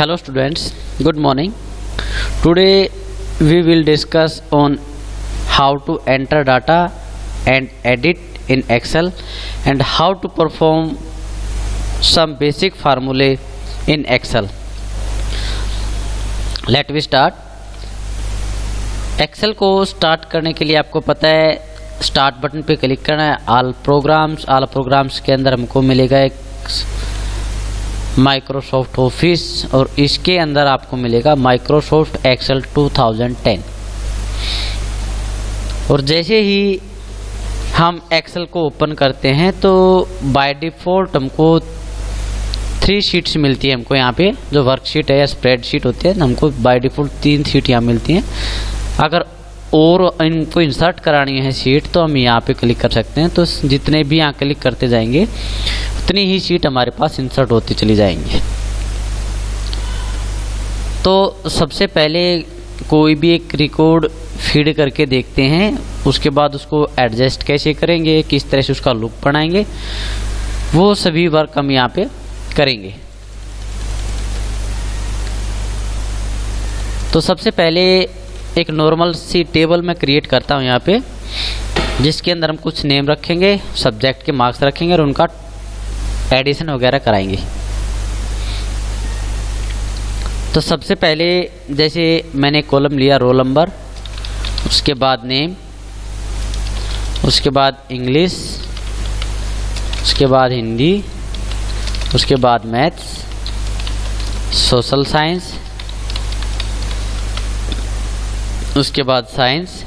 Hello students, good morning. Today we will discuss on how to enter data and edit in Excel and how to perform some basic formulae in Excel. Let we start. Excel को start करने के लिए आपको पता है start button पे click करना है। ऑल प्रोग्राम्स के अंदर हमको मिलेगा एक माइक्रोसॉफ्ट ऑफिस और इसके अंदर आपको मिलेगा माइक्रोसॉफ्ट एक्सेल 2010। और जैसे ही हम एक्सेल को ओपन करते हैं तो बाय डिफ़ॉल्ट हमको 3 शीट्स मिलती है। हमको यहाँ पे जो वर्कशीट है या स्प्रेडशीट होती है हमको बाय डिफ़ॉल्ट 3 शीट यहाँ मिलती हैं। अगर और इनको इंसर्ट करानी है शीट तो हम यहाँ पे क्लिक कर सकते हैं। तो जितने भी यहाँ क्लिक करते जाएंगे उतनी ही शीट हमारे पास इंसर्ट होती चली जाएंगी। तो सबसे पहले कोई भी एक रिकॉर्ड फीड करके देखते हैं, उसके बाद उसको एडजस्ट कैसे करेंगे, किस तरह से उसका लुक बनाएंगे, वो सभी वर्क हम यहाँ पे करेंगे। तो सबसे पहले एक नॉर्मल सी टेबल मैं क्रिएट करता हूँ यहाँ पे, जिसके अंदर हम कुछ नेम रखेंगे, सब्जेक्ट के मार्क्स रखेंगे और उनका एडिशन वगैरह कराएंगे। तो सबसे पहले जैसे मैंने कॉलम लिया रोल नंबर, उसके बाद नेम, उसके बाद इंग्लिश, उसके बाद हिंदी, उसके बाद मैथ्स, सोशल साइंस, उसके बाद साइंस,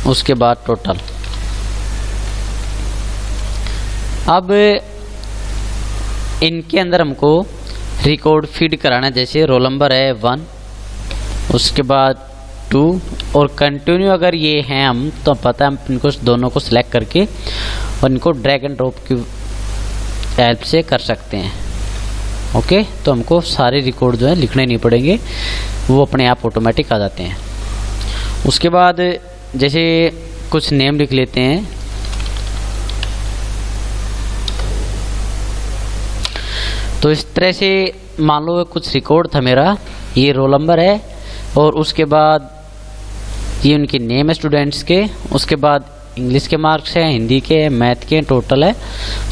उसके बाद टोटल। अब इनके अंदर हमको रिकॉर्ड फीड कराना है। जैसे रोल नंबर है 1, उसके बाद 2 और कंटिन्यू अगर ये हैं हम तो पता है हम इनको दोनों को सिलेक्ट करके और इनको ड्रैग एंड ड्रॉप की हेल्प से कर सकते हैं। ओके, तो हमको सारे रिकॉर्ड जो है लिखने नहीं पड़ेंगे, वो अपने आप ऑटोमेटिक आ जाते हैं। उसके बाद जैसे कुछ नेम लिख लेते हैं। तो इस तरह से मान लो कुछ रिकॉर्ड था मेरा, ये रोल नंबर है और उसके बाद ये उनके नेम है स्टूडेंट्स के, उसके बाद इंग्लिश के मार्क्स हैं, हिंदी के, मैथ के, टोटल है,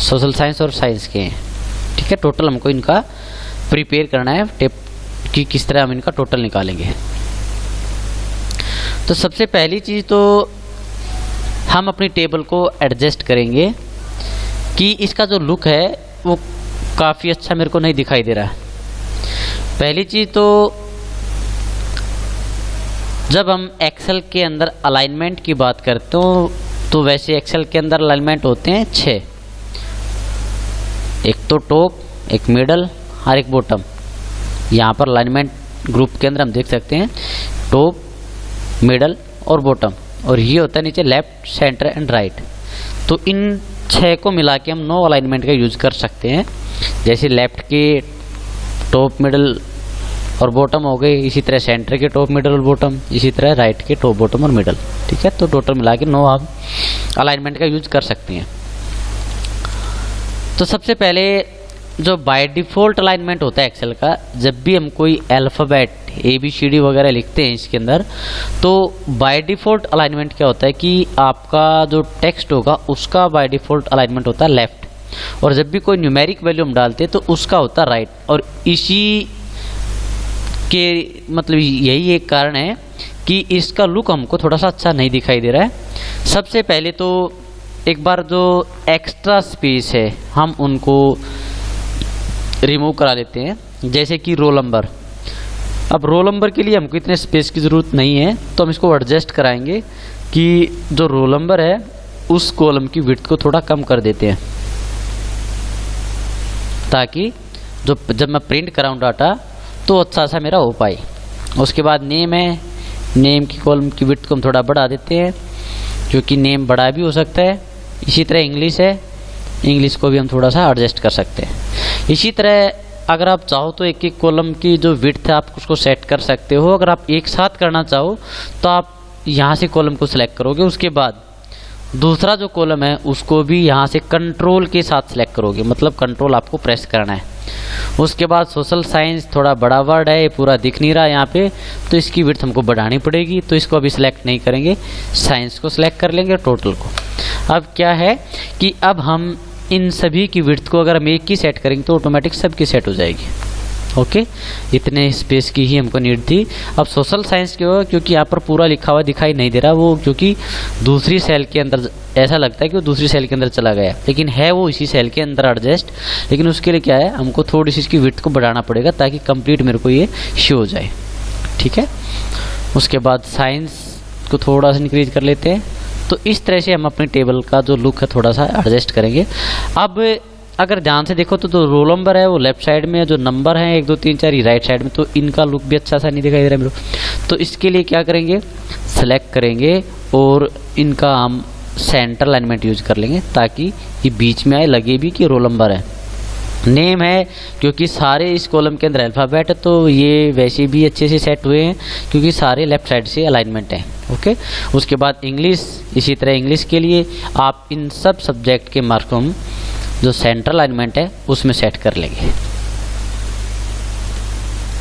सोशल साइंस और साइंस के हैं। ठीक है, टोटल हमको इनका प्रिपेयर करना है टेप कि किस तरह हम इनका टोटल निकालेंगे। तो सबसे पहली चीज़ तो हम अपनी टेबल को एडजस्ट करेंगे कि इसका जो लुक है वो काफ़ी अच्छा मेरे को नहीं दिखाई दे रहा है। पहली चीज़ तो जब हम एक्सेल के अंदर अलाइनमेंट की बात करते हो तो वैसे एक्सेल के अंदर अलाइनमेंट होते हैं 6, एक तो टॉप, एक मिडल और एक बॉटम। यहाँ पर अलाइनमेंट ग्रुप के अंदर हम देख सकते हैं टॉप, मिडल और बॉटम, और ये होता है नीचे लेफ्ट, सेंटर एंड राइट। तो इन 6 को मिला के हम 9 अलाइनमेंट का यूज कर सकते हैं। जैसे लेफ्ट के टॉप, मिडल और बॉटम हो गए, इसी तरह सेंटर के टॉप, मिडल और बॉटम, इसी तरह राइट के टॉप, बॉटम और मिडल। ठीक है, तो टोटल मिला के 9 आप अलाइनमेंट का यूज कर सकते हैं। तो सबसे पहले जो बाय डिफ़ॉल्ट अलाइनमेंट होता है एक्सेल का, जब भी हम कोई अल्फ़ाबेट ABCD वगैरह लिखते हैं इसके अंदर, तो बाय डिफ़ॉल्ट अलाइनमेंट क्या होता है कि आपका जो टेक्स्ट होगा उसका बाय डिफ़ॉल्ट अलाइनमेंट होता है लेफ्ट, और जब भी कोई न्यूमेरिक वैल्यू हम डालते हैं तो उसका होता है राइट। और इसी के मतलब यही एक कारण है कि इसका लुक हमको थोड़ा सा अच्छा नहीं दिखाई दे रहा है। सबसे पहले तो एक बार जो एक्स्ट्रा स्पेस है हम उनको रिमूव करा लेते हैं। जैसे कि रोल नंबर, अब रोल नंबर के लिए हमको इतने स्पेस की ज़रूरत नहीं है, तो हम इसको एडजस्ट कराएंगे कि जो रोल नंबर है उस कॉलम की विड्थ को थोड़ा कम कर देते हैं, ताकि जब मैं प्रिंट कराऊँ डाटा तो अच्छा सा मेरा हो पाए। उसके बाद नेम है, नेम की कॉलम की विड्थ को हम थोड़ा बढ़ा देते हैं, क्योंकि नेम बड़ा भी हो सकता है। इसी तरह इंग्लिश है, इंग्लिश को भी हम थोड़ा सा एडजस्ट कर सकते हैं। इसी तरह अगर आप चाहो तो एक एक कॉलम की जो विड्थ है आप उसको सेट कर सकते हो। अगर आप एक साथ करना चाहो तो आप यहाँ से कॉलम को सिलेक्ट करोगे, उसके बाद दूसरा जो कॉलम है उसको भी यहाँ से कंट्रोल के साथ सिलेक्ट करोगे, मतलब कंट्रोल आपको प्रेस करना है। उसके बाद सोशल साइंस थोड़ा बड़ा वर्ड है, ये पूरा दिख नहीं रहा यहाँ पे, तो इसकी विड्थ हमको बढ़ानी पड़ेगी, तो इसको अभी सिलेक्ट नहीं करेंगे, साइंस को सिलेक्ट कर लेंगे, टोटल को। अब क्या है कि अब हम इन सभी की विड्थ को अगर हम एक की सेट करेंगे तो ऑटोमेटिक सबकी सेट हो जाएगी। ओके, इतने स्पेस की ही हमको नीड थी। अब सोशल साइंस क्यों है, क्योंकि यहाँ पर पूरा लिखा हुआ दिखाई नहीं दे रहा, वो क्योंकि दूसरी सेल के अंदर ऐसा लगता है कि वो दूसरी सेल के अंदर चला गया, लेकिन है वो इसी सेल के अंदर एडजस्ट। लेकिन उसके लिए क्या है, हमको थोड़ी सी इसकी विड्थ को बढ़ाना पड़ेगा ताकि कंप्लीट मेरे को ये शो हो जाए। ठीक है, उसके बाद साइंस को थोड़ा सा इंक्रीज कर लेते हैं। तो इस तरह से हम अपनी टेबल का जो लुक है थोड़ा सा एडजस्ट करेंगे। अब अगर ध्यान से देखो तो जो रोल नंबर है वो लेफ्ट साइड में, जो नंबर है 1 2 3 4 ये राइट साइड में, तो इनका लुक भी अच्छा सा नहीं दिखाई दे रहा है मेरे को। तो इसके लिए क्या करेंगे, सेलेक्ट करेंगे और इनका हम सेंटर अलाइनमेंट यूज कर लेंगे ताकि ये बीच में आए, लगे भी कि रोल नंबर है। नेम है क्योंकि सारे इस कॉलम के अंदर अल्फ़ाबेट है, तो ये वैसे भी अच्छे से सेट हुए हैं क्योंकि सारे लेफ्ट साइड से अलाइनमेंट है। ओके, उसके बाद इंग्लिश, इसी तरह इंग्लिश के लिए आप इन सब सब्जेक्ट के मार्क को हम जो सेंट्रल अलाइनमेंट है उसमें सेट कर लेंगे।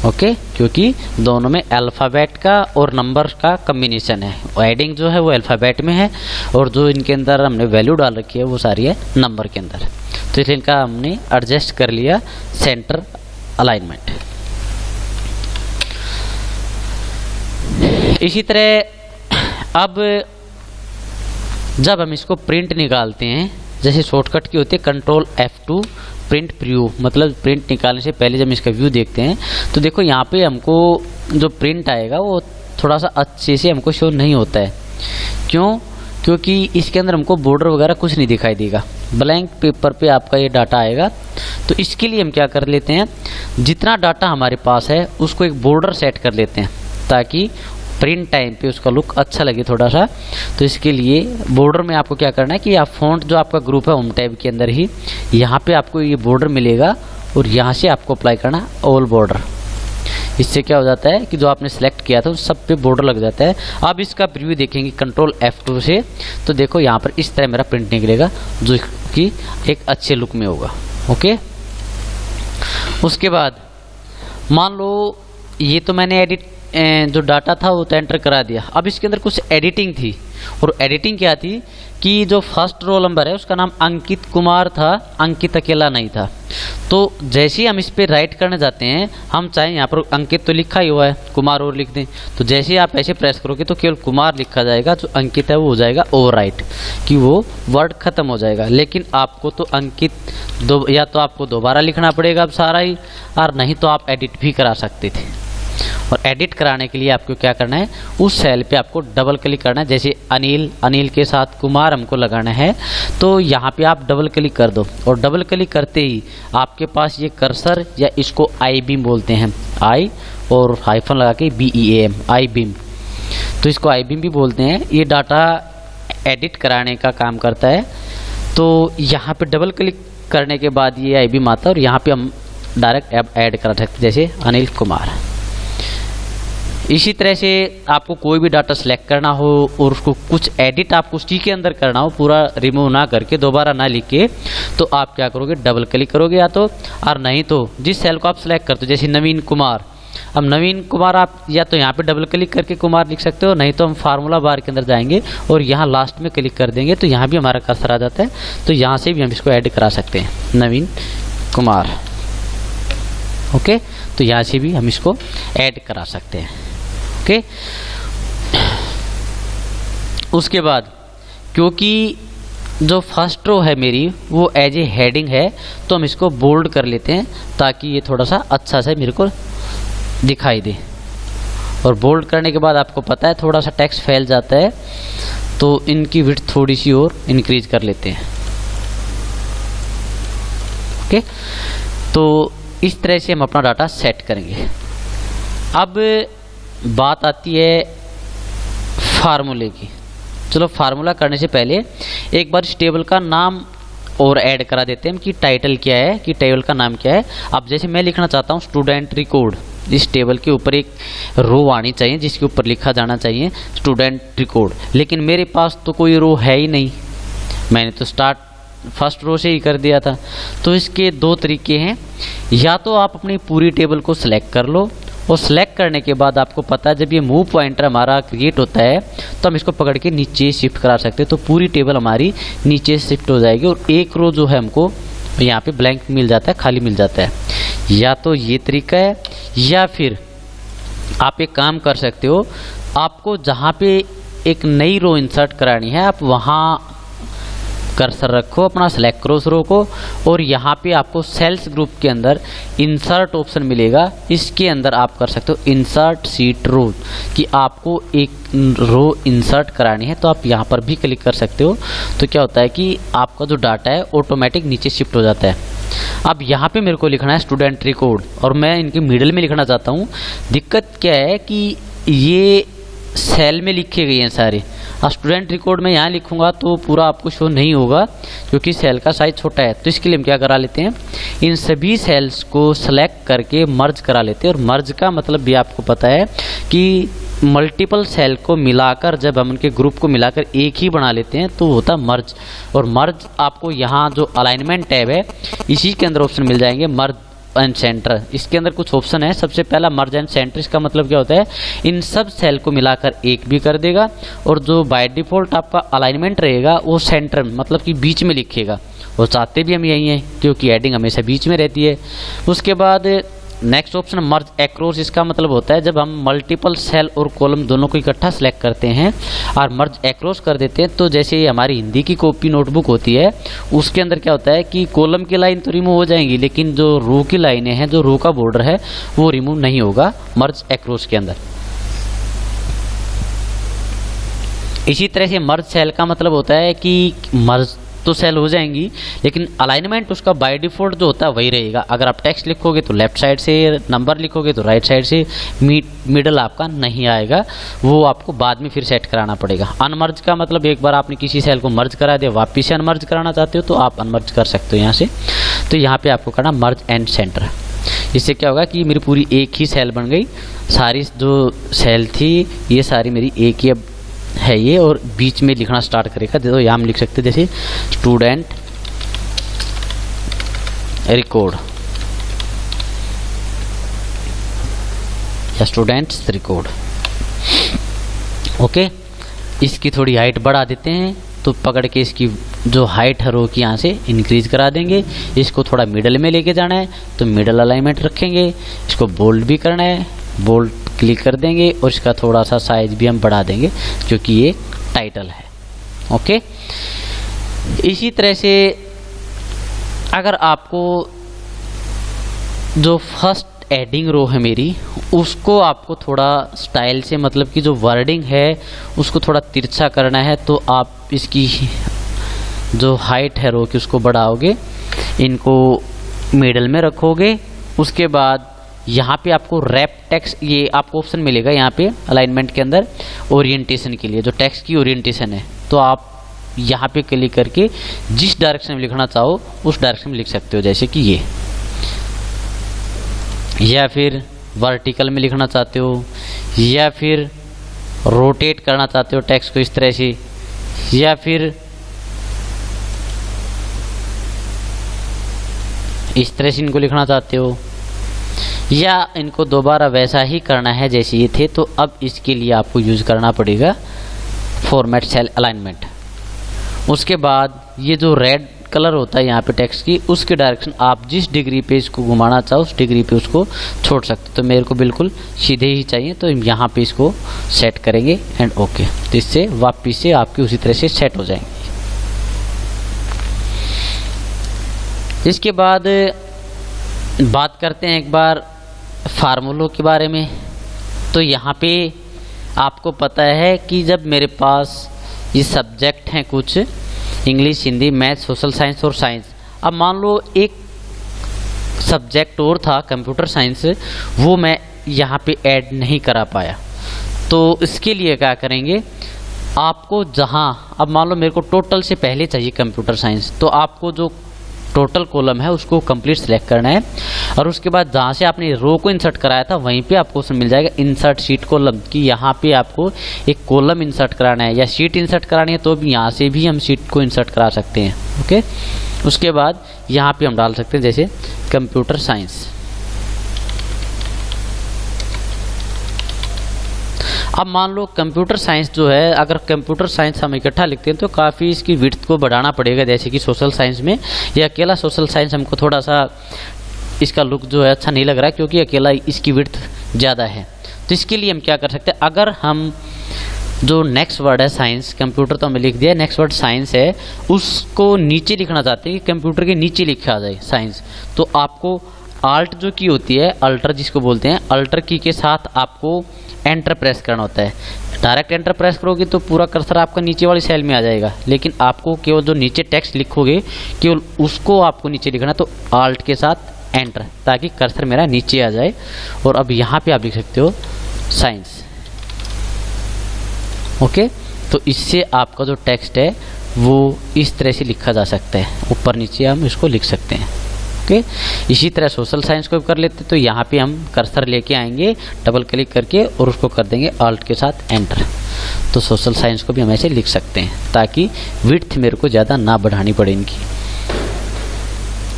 ओके, क्योंकि दोनों में अल्फ़ाबेट का और नंबर का कम्बिनेशन है। एडिंग जो है वो अल्फ़ाबेट में है और जो इनके अंदर हमने वैल्यू डाल रखी है वो सारी है नंबर के अंदर, तो इसलिए इनका हमने एडजस्ट कर लिया सेंटर अलाइनमेंट। इसी तरह अब जब हम इसको प्रिंट निकालते हैं, जैसे शॉर्टकट की होती है कंट्रोल F2 प्रिंट प्रीव्यू, मतलब प्रिंट निकालने से पहले जब इसका व्यू देखते हैं तो देखो यहाँ पे हमको जो प्रिंट आएगा वो थोड़ा सा अच्छे से हमको शो नहीं होता है। क्यों? क्योंकि इसके अंदर हमको बॉर्डर वगैरह कुछ नहीं दिखाई देगा, ब्लैंक पेपर पे आपका ये डाटा आएगा। तो इसके लिए हम क्या कर लेते हैं, जितना डाटा हमारे पास है उसको एक बॉर्डर सेट कर लेते हैं ताकि प्रिंट टाइम पे उसका लुक अच्छा लगे थोड़ा सा। तो इसके लिए बॉर्डर में आपको क्या करना है कि आप फॉन्ट जो आपका ग्रुप है होम टैब के अंदर ही यहाँ पे आपको ये बॉर्डर मिलेगा और यहाँ से आपको अप्लाई करना ऑल बॉर्डर। इससे क्या हो जाता है कि जो आपने सेलेक्ट किया था उस सब पे बॉर्डर लग जाता है। अब इसका प्रीव्यू देखेंगे कंट्रोल F2 से, तो देखो यहाँ पर इस तरह मेरा प्रिंट निकलेगा जो कि एक अच्छे लुक में होगा। ओके, उसके बाद मान लो ये तो मैंने एडिट जो डाटा था वो तो एंटर करा दिया। अब इसके अंदर कुछ एडिटिंग थी, और एडिटिंग क्या थी कि जो फर्स्ट रोल नंबर है उसका नाम अंकित कुमार था, अंकित अकेला नहीं था। तो जैसे ही हम इस पर राइट करने जाते हैं, हम चाहें यहाँ पर अंकित तो लिखा ही हुआ है, कुमार और लिख दें, तो जैसे ही आप ऐसे प्रेस करोगे तो केवल कुमार लिखा जाएगा, जो अंकित है वो हो जाएगा ओवर राइट, कि वो वर्ड खत्म हो जाएगा। लेकिन आपको तो अंकित या तो आपको दोबारा लिखना पड़ेगा अब सारा ही, और नहीं तो आप एडिट भी करा सकते थे। और एडिट कराने के लिए आपको क्या करना है, उस सेल पे आपको डबल क्लिक करना है। जैसे अनिल, अनिल के साथ कुमार हमको लगाना है, तो यहाँ पे आप डबल क्लिक कर दो, और डबल क्लिक करते ही आपके पास ये कर्सर, या इसको आई बीम बोलते हैं, आई और हाइफन लगा के BEAM, आई बीम, तो इसको आई बीम भी बोलते हैं। ये डाटा एडिट कराने का काम करता है। तो यहाँ पे डबल क्लिक करने के बाद ये आई बीम आता है और यहाँ पे हम डायरेक्ट ऐड कर सकते हैं, जैसे अनिल कुमार। इसी तरह से आपको कोई भी डाटा सेलेक्ट करना हो और उसको कुछ एडिट आपको उसी के अंदर करना हो, पूरा रिमूव ना करके, दोबारा ना लिख के, तो आप क्या करोगे, डबल क्लिक करोगे या तो, और नहीं तो जिस सेल को आप सेलेक्ट करते हो, जैसे नवीन कुमार, अब नवीन कुमार आप या तो यहाँ पे डबल क्लिक करके कुमार लिख सकते हो, नहीं तो हम फार्मूला बार के अंदर जाएंगे और यहाँ लास्ट में क्लिक कर देंगे, तो यहाँ भी हमारा कर्सर आ जाता है। तो यहाँ से भी हम इसको ऐड करा सकते हैं, नवीन कुमार। ओके, तो यहाँ से भी हम इसको ऐड करा सकते हैं। ओके, उसके बाद क्योंकि जो फर्स्ट रो है मेरी वो एज ए हेडिंग है, तो हम इसको बोल्ड कर लेते हैं ताकि ये थोड़ा सा अच्छा से मेरे को दिखाई दे। और बोल्ड करने के बाद आपको पता है थोड़ा सा टेक्स्ट फैल जाता है, तो इनकी विड्थ थोड़ी सी और इंक्रीज कर लेते हैं। ओके, तो इस तरह से हम अपना डाटा सेट करेंगे। अब बात आती है फार्मूले की। चलो, फार्मूला करने से पहले एक बार इस टेबल का नाम और ऐड करा देते हैं कि टाइटल क्या है, कि टेबल का नाम क्या है। अब जैसे मैं लिखना चाहता हूँ स्टूडेंट रिकॉर्ड, इस टेबल के ऊपर एक रो आनी चाहिए जिसके ऊपर लिखा जाना चाहिए स्टूडेंट रिकॉर्ड, लेकिन मेरे पास तो कोई रो है ही नहीं। मैंने तो स्टार्ट फर्स्ट रो से ही कर दिया था। तो इसके दो तरीके हैं, या तो आप अपनी पूरी टेबल को सिलेक्ट कर लो और सिलेक्ट करने के बाद आपको पता है जब ये मूव पॉइंटर हमारा क्रिएट होता है तो हम इसको पकड़ के नीचे शिफ्ट करा सकते हैं, तो पूरी टेबल हमारी नीचे शिफ्ट हो जाएगी और एक रो जो है हमको यहाँ पे ब्लैंक मिल जाता है, खाली मिल जाता है। या तो ये तरीका है, या फिर आप एक काम कर सकते हो, आपको जहाँ पे एक नई रो इंसर्ट करानी है आप वहाँ कर्सर रखो, अपना सेलेक्ट करो उस रो को, और यहाँ पे आपको सेल्स ग्रुप के अंदर इंसर्ट ऑप्शन मिलेगा, इसके अंदर आप कर सकते हो इंसर्ट शीट रो, कि आपको एक रो इंसर्ट करानी है तो आप यहाँ पर भी क्लिक कर सकते हो। तो क्या होता है कि आपका जो डाटा है ऑटोमेटिक नीचे शिफ्ट हो जाता है। अब यहाँ पे मेरे को लिखना है स्टूडेंट रिकॉर्ड और मैं इनके मिडिल में लिखना चाहता हूँ। दिक्कत क्या है कि ये सेल में लिखे गए हैं सारे, अब स्टूडेंट रिकॉर्ड में यहाँ लिखूंगा तो पूरा आपको शो नहीं होगा क्योंकि सेल का साइज छोटा है। तो इसके लिए हम क्या करा लेते हैं, इन सभी सेल्स को सेलेक्ट करके मर्ज करा लेते हैं। और मर्ज का मतलब भी आपको पता है कि मल्टीपल सेल को मिलाकर जब हम उनके ग्रुप को मिलाकर एक ही बना लेते हैं तो होता है मर्ज। और मर्ज आपको यहाँ जो अलाइनमेंट टैब है इसी के अंदर ऑप्शन मिल जाएंगे, मर्ज एंड सेंटर। इसके अंदर कुछ ऑप्शन है, सबसे पहला मर्ज एंड सेंटर, इसका मतलब क्या होता है इन सब सेल को मिलाकर एक भी कर देगा और जो बाय डिफॉल्ट आपका अलाइनमेंट रहेगा वो सेंटर मतलब कि बीच में लिखेगा, और चाहते भी हम यही हैं क्योंकि एडिंग हमेशा बीच में रहती है। उसके बाद नेक्स्ट ऑप्शन मर्ज एक्रॉस, इसका मतलब होता है जब हम मल्टीपल सेल और कॉलम दोनों को इकट्ठा सेलेक्ट करते हैं और मर्ज एक्रॉस कर देते हैं, तो जैसे हमारी हिंदी की कॉपी नोटबुक होती है उसके अंदर क्या होता है कि कॉलम की लाइन तो रिमूव हो जाएंगी लेकिन जो रो की लाइनें हैं, जो रो का बॉर्डर है वो रिमूव नहीं होगा मर्ज एक्रॉस के अंदर। इसी तरह से मर्ज सेल का मतलब होता है कि मर्ज तो सेल हो जाएंगी लेकिन अलाइनमेंट उसका बाय डिफॉल्ट जो होता है वही रहेगा। अगर आप टेक्स्ट लिखोगे तो लेफ्ट साइड से, नंबर लिखोगे तो राइट साइड से, मिडल आपका नहीं आएगा, वो आपको बाद में फिर सेट कराना पड़ेगा। अनमर्ज का मतलब एक बार आपने किसी सेल को मर्ज करा दिया, वापिस से अनमर्ज कराना चाहते हो तो आप अनमर्ज कर सकते हो यहाँ से। तो यहाँ पे आपको करना मर्ज एंड सेंटर। इससे क्या होगा कि मेरी पूरी एक ही सेल बन गई, सारी जो सेल थी ये सारी मेरी एक ही अब है ये, और बीच में लिखना स्टार्ट करेगा। तो यहाँ हम लिख सकते हैं जैसे स्टूडेंट रिकॉर्ड या स्टूडेंट्स रिकॉर्ड। ओके, इसकी थोड़ी हाइट बढ़ा देते हैं, तो पकड़ के इसकी जो हाइट है रो की यहाँ से इंक्रीज करा देंगे। इसको थोड़ा मिडल में लेके जाना है तो मिडल अलाइनमेंट रखेंगे। इसको बोल्ड भी करना है, बोल्ड क्लिक कर देंगे और इसका थोड़ा सा साइज भी हम बढ़ा देंगे क्योंकि ये टाइटल है। ओके, इसी तरह से अगर आपको जो फर्स्ट एडिंग रो है मेरी उसको आपको थोड़ा स्टाइल से, मतलब कि जो वर्डिंग है उसको थोड़ा तिरछा करना है, तो आप इसकी जो हाइट है रो की उसको बढ़ाओगे, इनको मिडल में रखोगे। उसके बाद यहाँ पे आपको रैप टेक्स्ट, ये आपको ऑप्शन मिलेगा यहाँ पे अलाइनमेंट के अंदर ओरिएंटेशन के लिए, जो टेक्स्ट की ओरिएंटेशन है, तो आप यहाँ पे क्लिक करके जिस डायरेक्शन में लिखना चाहो उस डायरेक्शन में लिख सकते हो, जैसे कि ये, या फिर वर्टिकल में लिखना चाहते हो, या फिर रोटेट करना चाहते हो टेक्स्ट को इस तरह से, या फिर इस तरह से इनको लिखना चाहते हो, या इनको दोबारा वैसा ही करना है जैसे ये थे, तो अब इसके लिए आपको यूज करना पड़ेगा फॉर्मेट सेल अलाइनमेंट। उसके बाद ये जो रेड कलर होता है यहाँ पे टेक्स्ट की, उसके डायरेक्शन आप जिस डिग्री पे इसको घुमाना चाहो उस डिग्री पे उसको छोड़ सकते हो। तो मेरे को बिल्कुल सीधे ही चाहिए तो यहाँ पे इसको सेट करेंगे एंड ओके, तो इससे वापिस से आपकी उसी तरह से सेट हो जाएंगे। इसके बाद बात करते हैं एक बार फार्मूलों के बारे में। तो यहाँ पे आपको पता है कि जब मेरे पास ये सब्जेक्ट हैं कुछ, English, Hindi, math, social science और साइंस, अब मान लो एक सब्जेक्ट और था कंप्यूटर साइंस, वो मैं यहाँ पे ऐड नहीं करा पाया, तो इसके लिए क्या करेंगे, आपको जहाँ, अब मान लो मेरे को टोटल से पहले चाहिए कंप्यूटर साइंस, तो आपको जो टोटल कॉलम है उसको कंप्लीट सेलेक्ट करना है, और उसके बाद जहाँ से आपने रो को इंसर्ट कराया था वहीं पे आपको ऑप्शन मिल जाएगा इंसर्ट शीट कॉलम, कि यहाँ पे आपको एक कॉलम इंसर्ट कराना है या शीट इंसर्ट करानी है, तो भी यहाँ से भी हम शीट को इंसर्ट करा सकते हैं। ओके, उसके बाद यहाँ पे हम डाल सकते हैं जैसे कंप्यूटर साइंस। अब मान लो कंप्यूटर साइंस जो है, अगर कंप्यूटर साइंस हम इकट्ठा लिखते हैं तो काफ़ी इसकी विड्थ को बढ़ाना पड़ेगा, जैसे कि सोशल साइंस में। ये अकेला सोशल साइंस हमको थोड़ा सा इसका लुक जो है अच्छा नहीं लग रहा है, क्योंकि अकेला इसकी विड्थ ज़्यादा है। तो इसके लिए हम क्या कर सकते हैं, अगर हम जो नेक्स्ट वर्ड है साइंस, कंप्यूटर तो हमें लिख दिया, नेक्स्ट वर्ड साइंस है, उसको नीचे लिखना चाहते हैं कि कंप्यूटर के नीचे लिखा जाए साइंस, तो आपको आल्ट जो की होती है, अल्टर जिसको बोलते हैं, अल्टर की के साथ आपको एंटर प्रेस करना होता है। डायरेक्ट एंटर प्रेस करोगे तो पूरा कर्सर आपका नीचे वाली सेल में आ जाएगा, लेकिन आपको केवल जो नीचे टेक्स्ट लिखोगे केवल उसको आपको नीचे लिखना, तो आल्ट के साथ एंटर, ताकि कर्सर मेरा नीचे आ जाए। और अब यहाँ पे आप लिख सकते हो साइंस। ओके, तो इससे आपका जो टेक्स्ट है वो इस तरह से लिखा जा सकता है, ऊपर नीचे हम इसको लिख सकते हैं। ओके, इसी तरह सोशल साइंस को भी कर लेते, तो यहाँ पे हम कर्सर लेके आएंगे डबल क्लिक करके और उसको कर देंगे अल्ट के साथ एंटर। तो सोशल साइंस को भी हम ऐसे लिख सकते हैं, ताकि विड्थ मेरे को ज़्यादा ना बढ़ानी पड़े इनकी।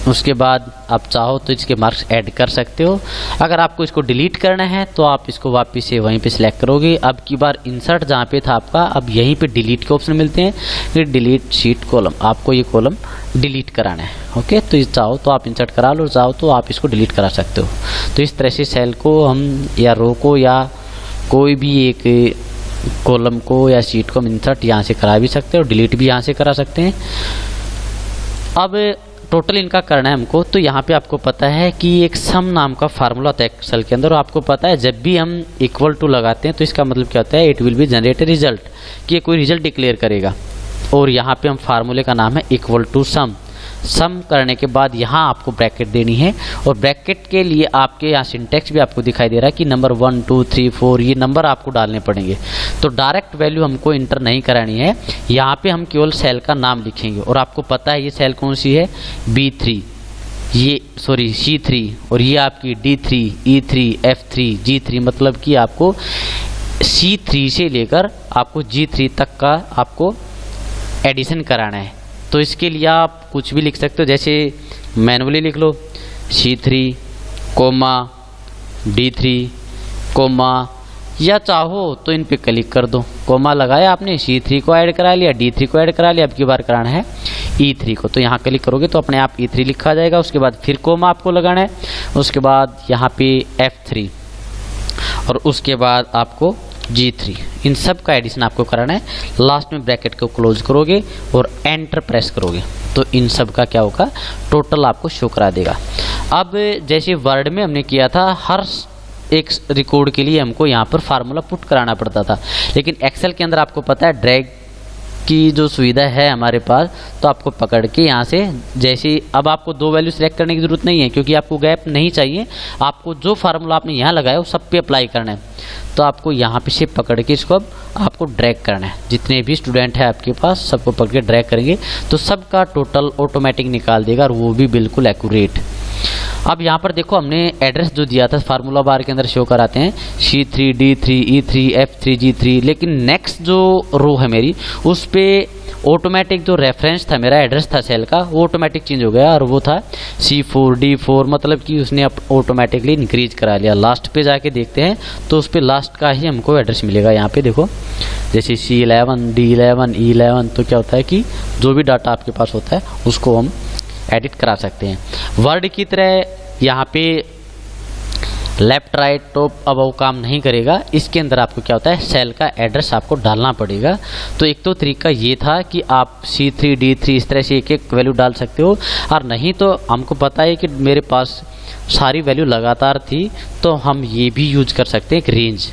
उसके बाद आप चाहो तो इसके मार्क्स ऐड कर सकते हो। अगर आपको इसको डिलीट करना है तो आप इसको वापस से वहीं पे सिलेक्ट करोगे। अब की बार इंसर्ट जहाँ पे था आपका, अब यहीं पे डिलीट के ऑप्शन मिलते हैं, फिर डिलीट शीट कॉलम, आपको ये कॉलम डिलीट कराना है। ओके, तो ये चाहो तो आप इंसर्ट करा लो, चाहो तो आप इसको डिलीट करा सकते हो। तो इस तरह से सेल को हम या रो को या कोई भी एक कॉलम को या शीट को हम इंसर्ट यहाँ से करा भी सकते हैं और डिलीट भी यहाँ से करा सकते हैं। अब टोटल इनका करना है हमको, तो यहाँ पे आपको पता है कि एक सम नाम का फार्मूला होता है एक्सेल के अंदर, और आपको पता है जब भी हम इक्वल टू लगाते हैं तो इसका मतलब क्या होता है, it will be generate a result, कि ये कोई रिजल्ट डिक्लेयर करेगा। और यहाँ पे हम फार्मूले का नाम है इक्वल टू सम। सम करने के बाद यहाँ आपको ब्रैकेट देनी है, और ब्रैकेट के लिए आपके यहाँ सिंटेक्स भी आपको दिखाई दे रहा है कि नंबर 1 2 3 4 ये नंबर आपको डालने पड़ेंगे। तो डायरेक्ट वैल्यू हमको इंटर नहीं करानी है, यहाँ पे हम केवल सेल का नाम लिखेंगे। और आपको पता है ये सेल कौन सी है, B3, ये सॉरी C3, और ये आपकी D3 E3 F3 G3, मतलब कि आपको C3 से लेकर आपको G3 तक का आपको एडिशन कराना है। तो इसके लिए आप कुछ भी लिख सकते हो, जैसे मैनुअली लिख लो C3 कोमा D3 कोमा, या चाहो तो इन पे क्लिक कर दो, कोमा लगाया आपने, C3 को ऐड करा लिया, D3 को ऐड करा लिया, अब की बार कराना है E3 को, तो यहाँ क्लिक करोगे तो अपने आप E3 लिखा जाएगा। उसके बाद फिर कोमा आपको लगाना है, उसके बाद यहाँ पे F3, और उसके बाद आपको G3, इन सब का एडिशन आपको कराना है। लास्ट में ब्रैकेट को क्लोज करोगे और एंटर प्रेस करोगे तो इन सब का क्या होगा, टोटल आपको शो करा देगा। अब जैसे वर्ड में हमने किया था, हर एक रिकॉर्ड के लिए हमको यहाँ पर फार्मूला पुट कराना पड़ता था, लेकिन एक्सेल के अंदर आपको पता है ड्रैग की जो सुविधा है हमारे पास, तो आपको पकड़ के यहाँ से जैसे, अब आपको दो वैल्यू सिलेक्ट करने की ज़रूरत नहीं है, क्योंकि आपको गैप नहीं चाहिए। आपको जो फार्मूला आपने यहाँ लगाया वो सब पे अप्लाई करना है, तो आपको यहाँ पे से पकड़ के इसको अब आपको ड्रैग करना है। जितने भी स्टूडेंट हैं आपके पास सबको पकड़ के ड्रैग करेंगे तो सबका टोटल ऑटोमेटिक निकाल देगा, और वो भी बिल्कुल एक्यूरेट। अब यहाँ पर देखो हमने एड्रेस जो दिया था फार्मूला बार के अंदर शो कराते हैं C3 D3 E3 F3 G3, लेकिन नेक्स्ट जो रो है मेरी उस पे ऑटोमेटिक जो रेफरेंस था मेरा, एड्रेस था सेल का, वो ऑटोमेटिक चेंज हो गया और वो था C4 D4, मतलब कि उसने अब ऑटोमेटिकली इंक्रीज करा लिया। लास्ट पे जाके देखते हैं तो उस पे लास्ट का ही हमको एड्रेस मिलेगा। यहाँ पे देखो जैसे C11 D11 E11, तो क्या होता है कि जो भी डाटा आपके पास होता है उसको हम एडिट करा सकते हैं। वर्ड की तरह यहाँ पे लेफ्ट राइट टॉप अबव काम नहीं करेगा, इसके अंदर आपको क्या होता है, सेल का एड्रेस आपको डालना पड़ेगा। तो एक तो तरीका ये था कि आप C3 D3 इस तरह से एक एक वैल्यू डाल सकते हो, और नहीं तो हमको पता है कि मेरे पास सारी वैल्यू लगातार थी, तो हम ये भी यूज कर सकते हैं एक रेंज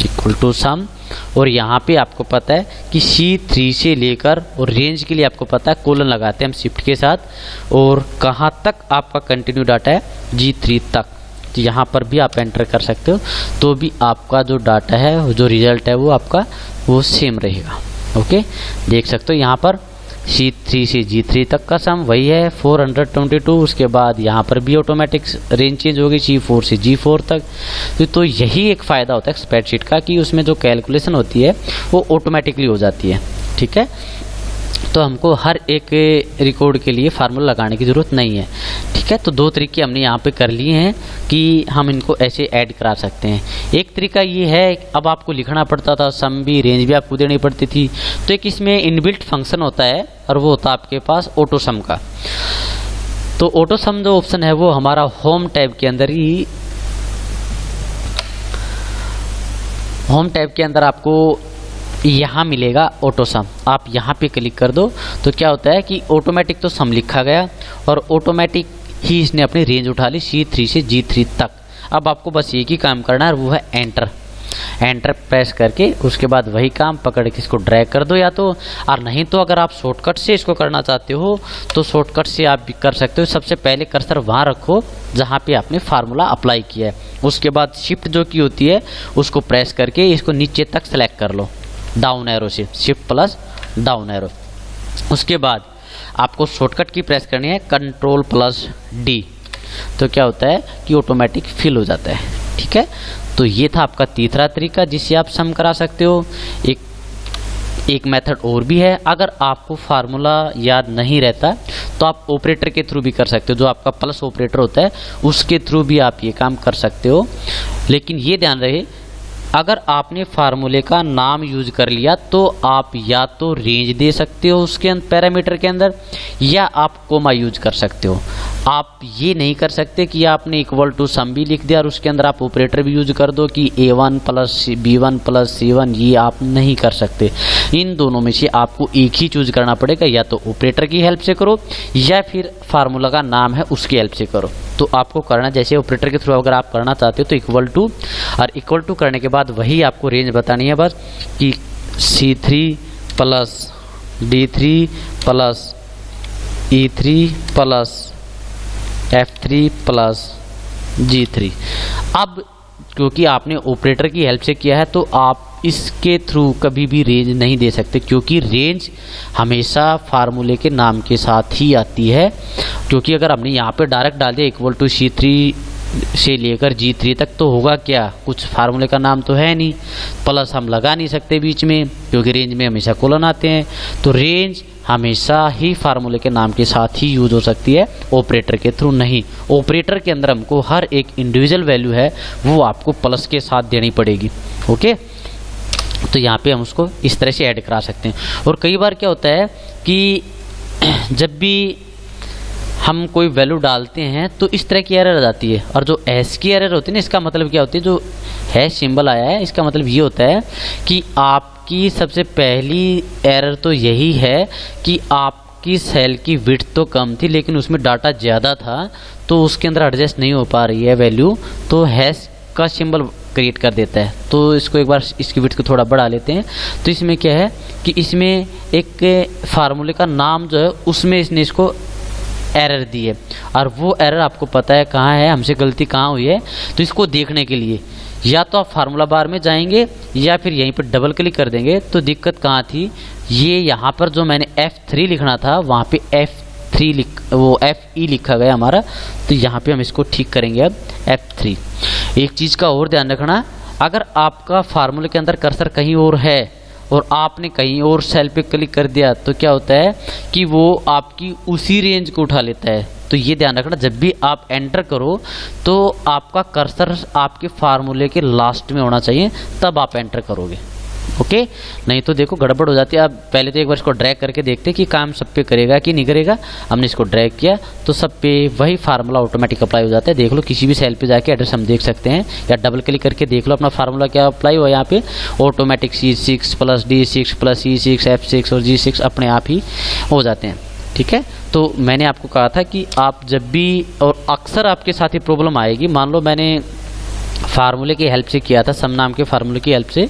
इक्वल टू सम, और यहाँ पे आपको पता है कि C3 से लेकर, और रेंज के लिए आपको पता है कोलन लगाते हैं हम शिफ्ट के साथ, और कहाँ तक आपका कंटिन्यू डाटा है G3 तक, तो यहाँ पर भी आप एंटर कर सकते हो, तो भी आपका जो डाटा है, जो रिजल्ट है वो आपका वो सेम रहेगा। ओके, देख सकते हो यहाँ पर C3 से G3 तक का सम वही है 422। उसके बाद यहाँ पर भी ऑटोमेटिक रेंज चेंज होगी C4 से G4 तक। तो यही एक फ़ायदा होता है स्प्रेडशीट का कि उसमें जो कैलकुलेशन होती है वो ऑटोमेटिकली हो जाती है। ठीक है, तो हमको हर एक रिकॉर्ड के लिए फार्मूला लगाने की ज़रूरत नहीं है। ठीक है, तो दो तरीके हमने यहाँ पे कर लिए हैं कि हम इनको ऐसे ऐड करा सकते हैं। एक तरीका ये है, अब आपको लिखना पड़ता था, सम भी रेंज भी आपको देनी पड़ती थी। तो एक इसमें इनबिल्ट फंक्शन होता है और वो होता है आपके पास ऑटो सम का। तो ऑटो सम जो ऑप्शन है वो हमारा होम टैब के अंदर ही, होम टैब के अंदर आपको यहाँ मिलेगा ऑटो सम। आप यहाँ पे क्लिक कर दो तो क्या होता है कि ऑटोमेटिक तो सम लिखा गया और ऑटोमेटिक ही इसने अपनी रेंज उठा ली C3 से G3 तक। अब आपको बस एक ही काम करना है, वो है एंटर। एंटर प्रेस करके उसके बाद वही काम पकड़ के इसको ड्रैग कर दो या तो, और नहीं तो अगर आप शॉर्टकट से इसको करना चाहते हो तो शॉर्टकट से आप भी कर सकते हो। सबसे पहले कर्सर वहाँ रखो जहाँ पे आपने फार्मूला अप्लाई किया है। उसके बाद शिफ्ट जो की होती है उसको प्रेस करके इसको नीचे तक सेलेक्ट कर लो डाउन एरो से, शिफ्ट प्लस डाउन एरो। उसके बाद आपको शॉर्टकट की प्रेस करनी है कंट्रोल प्लस D। तो क्या होता है कि ऑटोमेटिक फिल हो जाता है। ठीक है, तो ये था आपका तीसरा तरीका जिससे आप सम करा सकते हो। एक मेथड और भी है, अगर आपको फार्मूला याद नहीं रहता तो आप ऑपरेटर के थ्रू भी कर सकते हो। जो आपका प्लस ऑपरेटर होता है उसके थ्रू भी आप ये काम कर सकते हो। लेकिन ये ध्यान रहे, अगर आपने फार्मूले का नाम यूज कर लिया तो आप या तो रेंज दे सकते हो उसके पैरामीटर के अंदर, या आप कोमा यूज कर सकते हो। आप ये नहीं कर सकते कि आपने इक्वल टू सम भी लिख दिया और उसके अंदर आप ऑपरेटर भी यूज कर दो कि A1 plus B1 plus C1, ये आप नहीं कर सकते। इन दोनों में से आपको एक ही चूज करना पड़ेगा, या तो ऑपरेटर की हेल्प से करो या फिर फार्मूला का नाम है उसकी हेल्प से करो। तो आपको करना जैसे ऑपरेटर के थ्रू अगर आप करना चाहते हो तो इक्वल टू, और इक्वल टू करने के बाद वही आपको रेंज बतानी है बस कि C3 plus D3 plus E3 plus F3 plus G3। अब क्योंकि आपने ऑपरेटर की हेल्प से किया है तो आप इसके थ्रू कभी भी रेंज नहीं दे सकते, क्योंकि रेंज हमेशा फार्मूले के नाम के साथ ही आती है। क्योंकि अगर हमने यहाँ पे डायरेक्ट डाल दिया इक्वल टू C3 से लेकर G3 तक तो होगा क्या, कुछ फार्मूले का नाम तो है नहीं, प्लस हम लगा नहीं सकते बीच में क्योंकि रेंज में हमेशा कोलन आते हैं। तो रेंज हमेशा ही फार्मूले के नाम के साथ ही यूज हो सकती है, ऑपरेटर के थ्रू नहीं। ऑपरेटर के अंदर हमको हर एक इंडिविजुअल वैल्यू है वो आपको प्लस के साथ देनी पड़ेगी। ओके, तो यहाँ पे हम उसको इस तरह से ऐड करा सकते हैं। और कई बार क्या होता है कि जब भी हम कोई वैल्यू डालते हैं तो इस तरह की एरर आ जाती है, और जो एस की एरर होती है ना, इसका मतलब क्या होती है, जो है सिंबल आया है इसका मतलब ये होता है कि आपकी सबसे पहली एरर तो यही है कि आपकी सेल की विड्थ तो कम थी लेकिन उसमें डाटा ज़्यादा था तो उसके अंदर एडजस्ट नहीं हो पा रही है वैल्यू, तो हैश का सिंबल क्रिएट कर देता है। तो इसको एक बार इसकी विड्थ को थोड़ा बढ़ा लेते हैं। तो इसमें क्या है कि इसमें एक फार्मूले का नाम जो है उसमें इसने इसको एरर दी है, और वो एरर आपको पता है कहाँ है, हमसे गलती कहाँ हुई है। तो इसको देखने के लिए या तो आप फार्मूला बार में जाएंगे या फिर यहीं पर डबल क्लिक कर देंगे। तो दिक्कत कहाँ थी, ये यहाँ पर जो मैंने F3 लिखना था वहाँ पे FE लिखा गया हमारा, तो यहाँ पे हम इसको ठीक करेंगे अब F3। एक चीज़ का और ध्यान रखना, अगर आपका फार्मूले के अंदर कर्सर कहीं और है और आपने कहीं और सेल पे क्लिक कर दिया तो क्या होता है कि वो आपकी उसी रेंज को उठा लेता है। तो ये ध्यान रखना, जब भी आप एंटर करो तो आपका कर्सर आपके फार्मूले के लास्ट में होना चाहिए, तब आप एंटर करोगे। ओके, नहीं तो देखो गड़बड़ हो जाती है। अब पहले तो एक बार इसको ड्रैग करके देखते कि काम सब पे करेगा कि नहीं करेगा। हमने इसको ड्रैग किया तो सब पे वही फार्मूला ऑटोमेटिक अप्लाई हो जाता है। देख लो किसी भी सेल पे जाके एड्रेस हम देख सकते हैं, या डबल क्लिक करके देख लो अपना फार्मूला क्या अप्लाई हुआ। यहाँ पे automatic C6 plus D6 plus E6 F6 और G6 अपने आप ही हो जाते हैं। ठीक है, तो मैंने आपको कहा था कि आप जब भी, और अक्सर आपके साथ ही प्रॉब्लम आएगी, मान लो मैंने फार्मूले की हेल्प से किया था, सम नाम के फार्मूले की हेल्प से,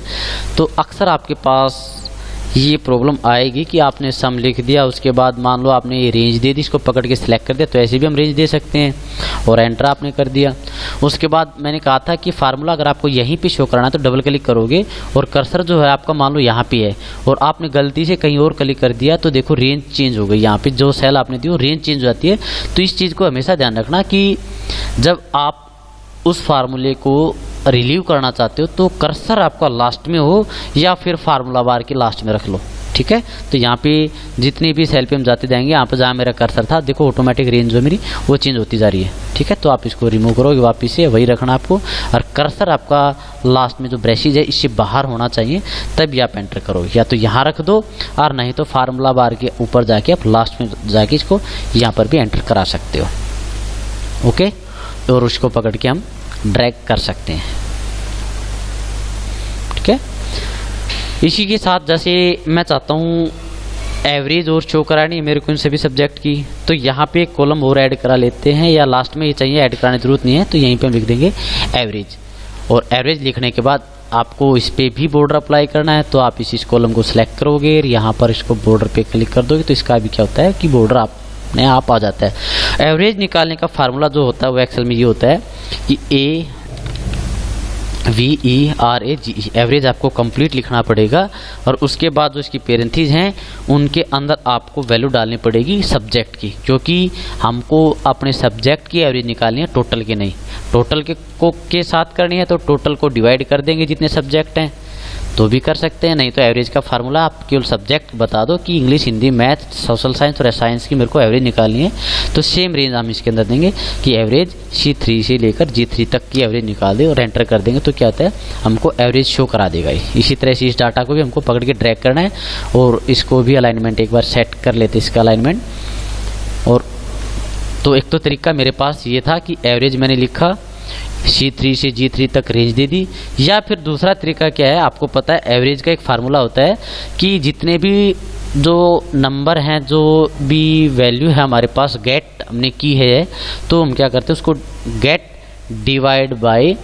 तो अक्सर आपके पास ये प्रॉब्लम आएगी कि आपने सम लिख दिया, उसके बाद मान लो आपने ये रेंज दे दी, इसको पकड़ के सिलेक्ट कर दिया, तो ऐसे भी हम रेंज दे सकते हैं और एंटर आपने कर दिया। उसके बाद मैंने कहा था कि फार्मूला अगर आपको यहीं पे शो कराना है तो डबल क्लिक करोगे और कर्सर जो है आपका मान लो यहाँ पे है और आपने गलती से कहीं और क्लिक कर दिया तो देखो रेंज चेंज हो गई, यहाँ पे जो सेल आपने दी वो रेंज चेंज हो जाती है। तो इस चीज़ को हमेशा ध्यान रखना कि जब आप उस फार्मूले को रिलीव करना चाहते हो तो कर्सर आपका लास्ट में हो या फिर फार्मूला बार के लास्ट में रख लो, ठीक है। तो यहाँ पे जितनी भी सेल पे हम जाते जाएंगे, यहाँ पर जहाँ मेरा कर्सर था देखो ऑटोमेटिक रेंज जो मेरी वो चेंज होती जा रही है, ठीक है। तो आप इसको रिमूव करोगे वापिस से, वही रखना आपको, और कर्सर आपका लास्ट में जो ब्रैशेज है इससे बाहर होना चाहिए, तभी आप एंटर करोगे। या तो यहाँ रख दो और नहीं तो फार्मूला बार के ऊपर जाके आप लास्ट में जाके इसको यहाँ पर भी एंटर करा सकते हो, ओके। और उसको पकड़ के हम ड्रैग कर सकते हैं, ठीक है। इसी के साथ जैसे मैं चाहता हूँ एवरेज और शो करानी है मेरे को इन सभी सब्जेक्ट की, तो यहाँ पे एक कॉलम और ऐड करा लेते हैं, या लास्ट में ये चाहिए ऐड कराने की जरूरत नहीं है, तो यहीं पे हम लिख देंगे एवरेज। और एवरेज लिखने के बाद आपको इस पे भी बॉर्डर अप्लाई करना है, तो आप इस कॉलम को सिलेक्ट करोगे और यहाँ पर इसको बॉर्डर पे क्लिक कर दोगे तो इसका भी क्या होता है कि बॉर्डर अपने आप आ जाता है। एवरेज निकालने का फार्मूला जो होता है वो एक्सेल में ये होता है कि AVERAGE एवरेज आपको कंप्लीट लिखना पड़ेगा और उसके बाद जो इसकी पेरेंथीज हैं उनके अंदर आपको वैल्यू डालनी पड़ेगी सब्जेक्ट की, क्योंकि हमको अपने सब्जेक्ट की एवरेज निकालनी है, टोटल की नहीं। टोटल के साथ करनी है तो टोटल को डिवाइड कर देंगे जितने सब्जेक्ट हैं तो भी कर सकते हैं, नहीं तो एवरेज का फार्मूला आप केवल सब्जेक्ट बता दो कि English, Hindi, math, social science और साइंस की मेरे को एवरेज निकालनी है, तो सेम रेंज हम इसके अंदर देंगे कि एवरेज C3 से लेकर G3 तक की एवरेज निकाल दे और एंटर कर देंगे तो क्या होता है हमको एवरेज शो करा देगा। इसी तरह से इस डाटा को भी हमको पकड़ के ड्रैग करना है और इसको भी अलाइनमेंट एक बार सेट कर लेते इसका अलाइनमेंट। और तो एक तो तरीका मेरे पास ये था कि एवरेज मैंने लिखा, C3 से G3 तक रेंज दे दी, या फिर दूसरा तरीका क्या है आपको पता है एवरेज का एक फार्मूला होता है कि जितने भी जो नंबर हैं, जो भी वैल्यू है हमारे पास गेट हमने की है, तो हम क्या करते हैं उसको get divide by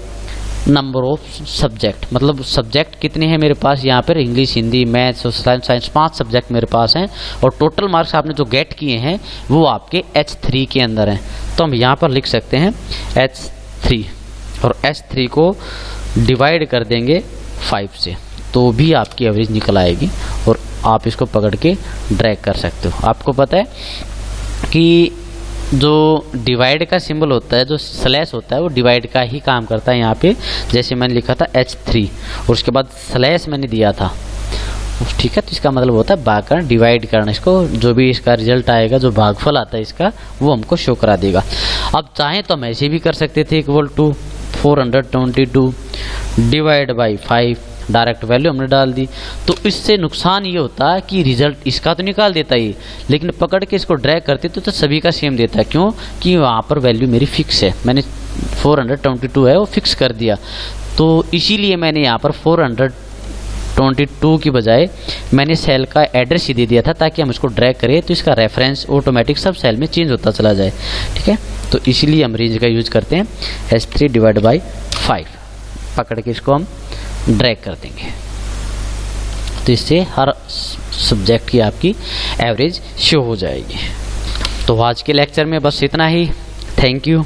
number of subject, मतलब सब्जेक्ट कितने हैं मेरे पास यहाँ पर, English, Hindi, math, social science 5 subject मेरे पास हैं और टोटल मार्क्स आपने जो गेट किए हैं वो आपके H3 के अंदर हैं। तो हम यहाँ पर लिख सकते हैं H3 और H3 को डिवाइड कर देंगे 5 से, तो भी आपकी एवरेज निकल आएगी और आप इसको पकड़ के ड्रैग कर सकते हो। आपको पता है कि जो डिवाइड का सिंबल होता है, जो स्लैश होता है, वो डिवाइड का ही काम करता है। यहाँ पे जैसे मैंने लिखा था H3 और उसके बाद स्लैश मैंने दिया था, ठीक है, तो इसका मतलब होता है भाग करना, डिवाइड करना। इसको जो भी इसका रिजल्ट आएगा, जो भागफल आता है इसका, वो हमको शो करा देगा। अब चाहें तो हम ऐसे भी कर सकते थे, equal to 422 divide by 5, direct value हमने डाल दी। तो इससे नुकसान ये होता है कि रिजल्ट इसका तो निकाल देता ही, लेकिन पकड़ के इसको ड्रैग करते तो सभी का सेम देता है। क्यों कि वहाँ पर वैल्यू मेरी फिक्स है, मैंने 422 है वो फिक्स कर दिया, तो इसीलिए मैंने यहाँ पर 422 की बजाय मैंने सेल का एड्रेस ही दे दिया था, ताकि हम इसको ड्रैग करें तो इसका रेफरेंस ऑटोमेटिक सब सेल में चेंज होता चला जाए, ठीक है। तो इसीलिए हम रेंज का यूज करते हैं H3 डिवाइड बाई 5, पकड़ के इसको हम ड्रैग कर देंगे, तो इससे हर सब्जेक्ट की आपकी एवरेज शो हो जाएगी। तो आज के लेक्चर में बस इतना ही। Thank you.